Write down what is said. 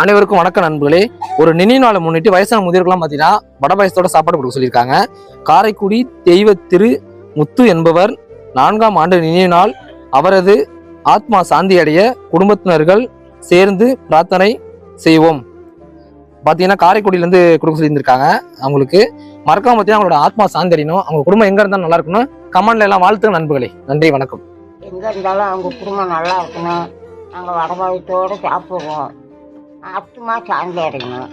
அனைவருக்கும் வணக்கம் நண்பர்களே. ஒரு நினைவு நாளை முன்னிட்டு வயசான முதியோர்கள்லாம் பார்த்தீங்கன்னா வட பாயசத்தோட சாப்பாடு கொடுக்க சொல்லியிருக்காங்க. காரைக்குடி தெய்வ திரு முத்து என்பவர் 4ஆம் ஆண்டு நினைவு நாள். அவரது ஆத்மா சாந்தி அடைய குடும்பத்தினர்கள் சேர்ந்து பிரார்த்தனை செய்வோம். பார்த்தீங்கன்னா காரைக்குடியிலேருந்து கொடுக்க சொல்லியிருந்திருக்காங்க. அவங்களுக்கு மறக்காம பார்த்தீங்கன்னா அவங்களோட ஆத்மா சாந்தி அடையணும். அவங்க குடும்பம் எங்கே இருந்தாலும் நல்லா இருக்கணும். கமெண்ட்ல எல்லாம் வாழ்த்துங்க நண்பர்களே. நன்றி, வணக்கம். எங்கே இருந்தாலும் அவங்க குடும்பம் நல்லா இருக்கணும். நாங்கள் வடபாயத்தோடு சாப்பிடுவோம். ஆத்மா சாந்தி அடையணும்.